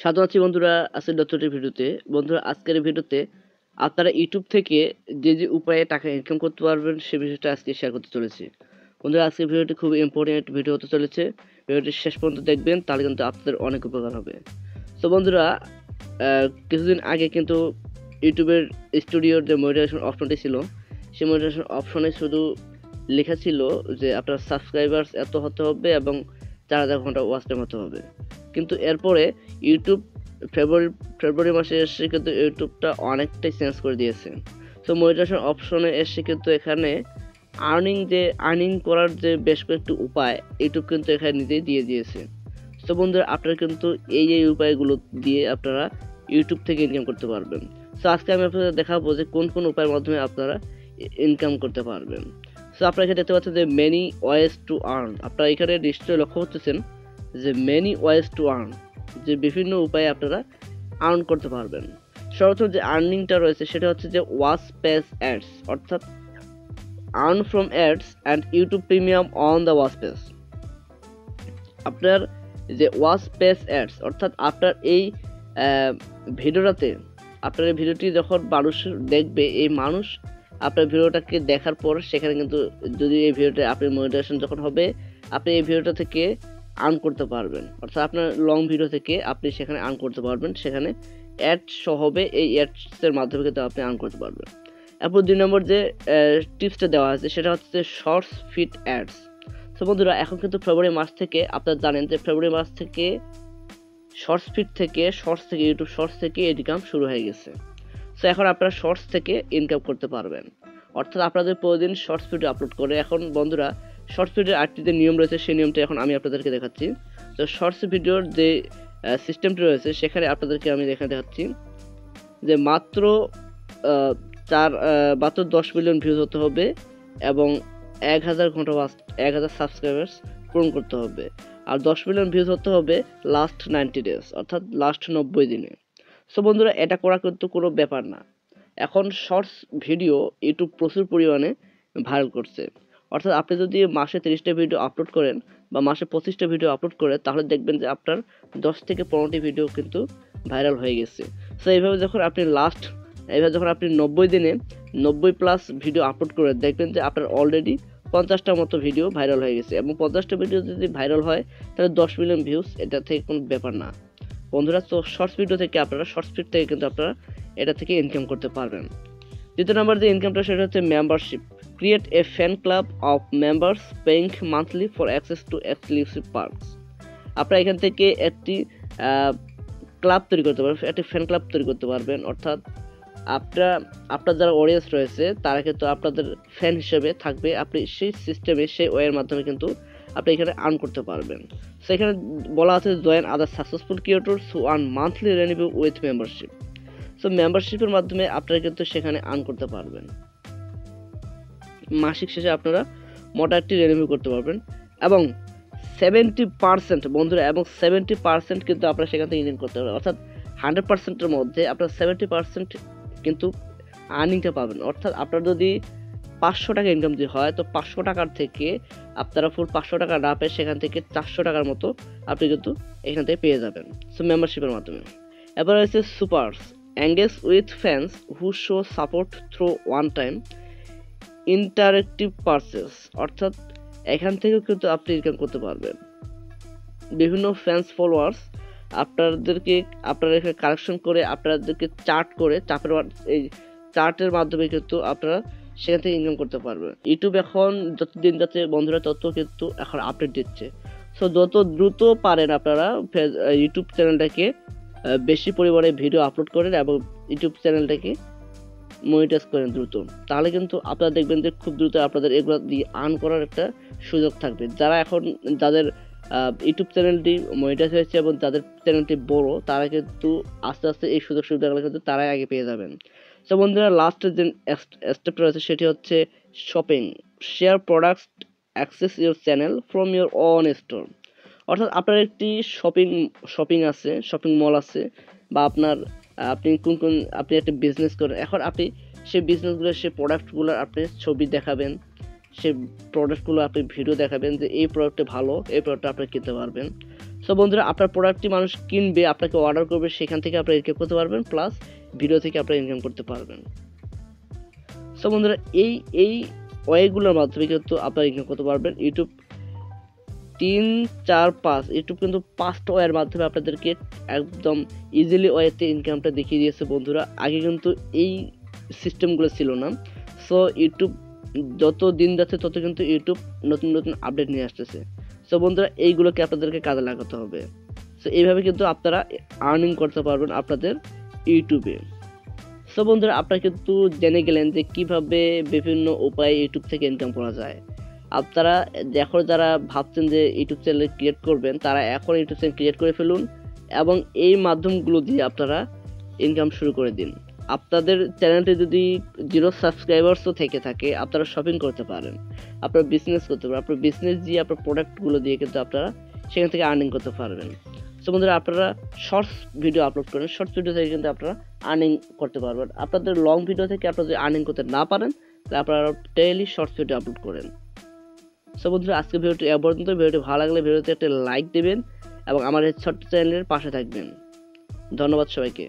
স্বাগত আছি বন্ধুরা আজকের নতুন ভিডিওতে। বন্ধুরা আজকের ভিডিওতে আপনারা ইউটিউব থেকে যে উপায়ে টাকা ইনকাম করতে পারবেন সে বিষয়টা আজকে শেয়ার করতে চলেছি। বন্ধুরা আজকের ভিডিওটি খুব ইম্পর্টেন্ট ভিডিও হতে চলেছে। ভিডিওটি শেষ পর্যন্ত দেখবেন, তাহলে কিন্তু আপনাদের অনেক উপকার হবে। তো বন্ধুরা কিছুদিন আগে কিন্তু ইউটিউবের স্টুডিওর যে মনিটাইজেশন অপশনটি ছিল, সেই মনিটাইজেশন অপশনে শুধু লেখা ছিল যে আপনার সাবস্ক্রাইবার্স এত হতে হবে এবং 4000 ঘন্টা ওয়াচ টাইম হতে হবে। কিন্তু এরপরে ইউটিউব ফেব্রুয়ারি মাসে এসে কিন্তু ইউটিউবটা অনেকটাই চেঞ্জ করে দিয়েছে। তো মনিটাইজেশন অপশনে এসে কিন্তু এখানে আর্নিং করার যে বেশ কয়েকটি উপায় ইউটিউব কিন্তু এখানে নিজেই দিয়ে দিয়েছে। তো বন্ধুরা আপনারা কিন্তু এই উপায়গুলো দিয়ে আপনারা ইউটিউব থেকে ইনকাম করতে পারবেন। তো আজকে আমি আপনাদের দেখাবো যে কোন কোন উপায়ের মাধ্যমে আপনারা ইনকাম করতে পারবেন। তো আপনারা এখানে দেখতে পাচ্ছেন যে মেনি ওয়েজ টু আর্ন। আপনারা এখানে নিশ্চয়ই লক্ষ্য করতেছেন যে মেনি ওয়েজ টু আর্ন, যে বিভিন্ন উপায়ে আপনারা আর্ন করতে পারবেন। সর্বপ্রথম যে আর্নিংটা রয়েছে সেটা হচ্ছে যে ওয়াচ পেজ অ্যাডস, অর্থাৎ earn from ads and YouTube premium on the watch page. আপনার যে ওয়াচ পেজ অ্যাডস, অর্থাৎ আপনার এই ভিডিওটাতে আপনার এই ভিডিওটি যখন মানুষ দেখবে, এই মানুষ আপনার ভিডিওটাকে দেখার পর সেখানে কিন্তু যদি এই ভিডিওটা আপনি মনিটাইজেশন যখন হবে, আপনি এই ভিডিওটা থেকে আর্ন করতে পারবেন। অর্থাৎ আপনার লং ভিডিও থেকে আপনি সেখানে আর্ন করতে পারবেন, সেখানে অ্যাড সহ হবে, এই অ্যাডসের মাধ্যমে কিন্তু আপনি আর্ন করতে পারবেন। এরপর 2 নম্বর যে টিপসটা দেওয়া আছে সেটা হচ্ছে শর্টস ফিট অ্যাডস। তো বন্ধুরা এখন কিন্তু ফেব্রুয়ারি মাস থেকে আপনারা জানেন যে ফেব্রুয়ারি মাস থেকে শর্টস থেকে ইউটিউব শর্টস থেকে ইনকাম শুরু হয়ে গেছে। সো এখন আপনারা শর্টস থেকে ইনকাম করতে পারবেন, অর্থাৎ আপনাদের প্রতিদিন শর্টস ভিডিও আপলোড করে। এখন বন্ধুরা শর্টস ভিডিওর আরেকটি যে নিয়ম রয়েছে সেই নিয়মটা এখন আমি আপনাদেরকে দেখাচ্ছি। তো শর্টস ভিডিওর যে সিস্টেমটি রয়েছে সেখানে আপনাদেরকে আমি দেখাচ্ছি যে মাত্র 10 মিলিয়ন ভিউজ হতে হবে এবং 1000 ঘন্টা 1000 সাবস্ক্রাইবার্স পূরণ করতে হবে, আর 10 মিলিয়ন ভিউজ হতে হবে লাস্ট 90 ডেজ, অর্থাৎ লাস্ট 90 দিনে। সো বন্ধুরা এটা করা কিন্তু কোনো ব্যাপার না। এখন শর্টস ভিডিও ইউটিউব প্রচুর পরিমাণে ভাইরাল করছে, অর্থাৎ আপনি যদি মাসে 30টা ভিডিও আপলোড করেন বা মাসে 25টা ভিডিও আপলোড করেন, তাহলে দেখবেন যে আপনার 10 থেকে 15টি ভিডিও কিন্তু ভাইরাল হয়ে গেছে। সো এইভাবে যখন আপনি 90 দিনে 90+ ভিডিও আপলোড করে দেখবেন যে আপনার অলরেডি 50টার মতো ভিডিও ভাইরাল হয়ে গেছে, এবং 50টা ভিডিও যদি ভাইরাল হয় তাহলে 10 মিলিয়ন ভিউজ, এটা থেকে কোনো ব্যাপার না বন্ধুরা। তো শর্টস ভিডিও থেকে আপনারা শর্টস ফিড থেকে কিন্তু আপনারা এটা থেকে ইনকাম করতে পারবেন। দ্বিতীয় নাম্বার যে ইনকামটা সেটা হচ্ছে membership. Create a fan club of members paying monthly for access to exclusive parks. আপনারা এখান থেকে একটি ক্লাব তৈরি করতে পারবেন, একটি ফ্যান ক্লাব তৈরি করতে পারবেন, অর্থাৎ আপনার যারা অডিয়েন্স রয়েছে তারা কিন্তু আপনাদের ফ্যান হিসেবে থাকবে। আপনি সেই সিস্টেমে সেই ওয়ের মাধ্যমে কিন্তু আপনি এখানে আর্ন করতে পারবেন। সো এখানে বলা আছে join other successful creators who earn monthly revenue with membership. So মেম্বারশিপের মাধ্যমে আপনারা কিন্তু সেখানে আর্ন করতে পারবেন। মাসিক শেষে আপনারা মোটা একটি রেভিনিউ করতে পারবেন এবং 70% বন্ধুরা, এবং 70% কিন্তু আপনারা সেখান থেকে ইনকাম করতে পারবেন, অর্থাৎ 100%-এর মধ্যে আপনার 70% কিন্তু আর্নিংটা পাবেন। অর্থাৎ আপনার যদি 500 টাকা ইনকাম যদি হয়, তো 500 টাকার থেকে আপনারা ফুল 500 টাকা না পেয়ে সেখান থেকে 400 টাকার মতো আপনি কিন্তু এখান থেকে পেয়ে যাবেন, সো মেম্বারশিপের মাধ্যমে। এবার হচ্ছে supers, engage with fans who show support through one time interactive purchase. অর্থাৎ এখান থেকেও কিন্তু আপনি ইনকাম করতে পারবেন। বিভিন্ন ফ্যান্স ফলোয়ার্স আপনারা এখানে কালেকশন করে আপনাদেরকে এই চার্টের মাধ্যমে কিন্তু আপনারা সেখান থেকে ইনকাম করতে পারবেন। ইউটিউব এখন যত দিন যাচ্ছে বন্ধুরা তত কিন্তু এখন আপডেট দিচ্ছে। সো যত দ্রুত পারেন আপনারা ইউটিউব চ্যানেলটাকে বেশি পরিমাণে ভিডিও আপলোড করেন এবং ইউটিউব চ্যানেলটাকে মনিটাইজ করেন দ্রুত, তাহলে কিন্তু আপনারা দেখবেন যে খুব দ্রুত আপনাদের এগুলো দিয়ে আর্ন করার একটা সুযোগ থাকবে। যাদের ইউটিউব চ্যানেলটি মনিটাইজ হয়েছে এবং যাদের চ্যানেলটি বড়, তারা কিন্তু আস্তে আস্তে এই সুযোগ সুবিধাগুলো কিন্তু তারাই আগে পেয়ে যাবেন। তো বন্ধুরা লাস্টের যে স্টেপটা রয়েছে সেটি হচ্ছে shopping. Share products access your channel from your own store. অর্থাৎ আপনার একটি শপিং আছে, শপিং মল আছে, বা আপনি একটা বিজনেস করেন, এখন আপনি সেই বিজনেসগুলো সেই প্রোডাক্টগুলো আপনি ছবি দেখাবেন, সেই প্রোডাক্টগুলো আপনি ভিডিও দেখাবেন যে এই প্রোডাক্টটা ভালো, এই প্রোডাক্টটা আপনি কিনতে পারবেন। সো বন্ধুরা, আপনার প্রোডাক্টটি মানুষ কিনবে, আপনাকে অর্ডার করবে, সেখান থেকে আপনারা ইনকাম করতে পারবেন, প্লাস ভিডিও থেকে আপনারা ইনকাম করতে পারবেন। সো বন্ধুরা, এই এই ওয়েগুলোর মাধ্যমে কিন্তু আপনারা ইনকাম করতে পারবেন। ইউটিউব 3, 4, 5 ইউটিউব কিন্তু 5টা ওয়ের মাধ্যমে আপনাদেরকে একদম ইজিলি ওয়েতে ইনকামটা দেখিয়ে দিয়েছে বন্ধুরা। আগে কিন্তু এই সিস্টেমগুলো ছিল না। সো ইউটিউব যত দিন যাচ্ছে তত কিন্তু ইউটিউব নতুন নতুন আপডেট নিয়ে আসতেছে। সো বন্ধুরা, এইগুলোকে আপনাদেরকে কাজে লাগাতে হবে। সো এইভাবে কিন্তু আপনারা আর্নিং করতে পারবেন আপনাদের ইউটিউবে। সো বন্ধুরা, আপনারা কিন্তু জেনে গেলেন যে কিভাবে বিভিন্ন উপায়ে ইউটিউব থেকে ইনকাম করা যায়। আপনারা এখন যারা ভাবছেন যে ইউটিউব চ্যানেল ক্রিয়েট করবেন, তারা এখন ইউটিউব চ্যানেল ক্রিয়েট করে ফেলুন এবং এই মাধ্যমগুলো দিয়ে আপনারা ইনকাম শুরু করে দিন। আপনাদের চ্যানেলটি যদি 0 সাবস্ক্রাইবার্সও থেকে থাকে, আপনারা শপিং করতে পারেন, আপনারা বিজনেস করতে পারেন, আপনার বিজনেস দিয়ে আপনার প্রোডাক্টগুলো দিয়ে কিন্তু আপনারা সেখান থেকে আর্নিং করতে পারবেন। সো বন্ধুরা, আপনারা শর্টস ভিডিও আপলোড করেন, শর্টস ভিডিও থেকে কিন্তু আপনারা আর্নিং করতে পারবেন। আপনাদের লং ভিডিও থেকে আপনারা যদি আর্নিং করতে না পারেন, তাহলে আপনারা ডেইলি শর্টস ভিডিও আপলোড করেন। সো বন্ধুরা, আজকে ভিডিওটি এ পর্যন্ত। ভিডিওটি ভালো লাগলে ভিডিওতে একটা লাইক দেবেন এবং আমার এই ছোট্ট চ্যানেলের পাশে থাকবেন। ধন্যবাদ সবাইকে।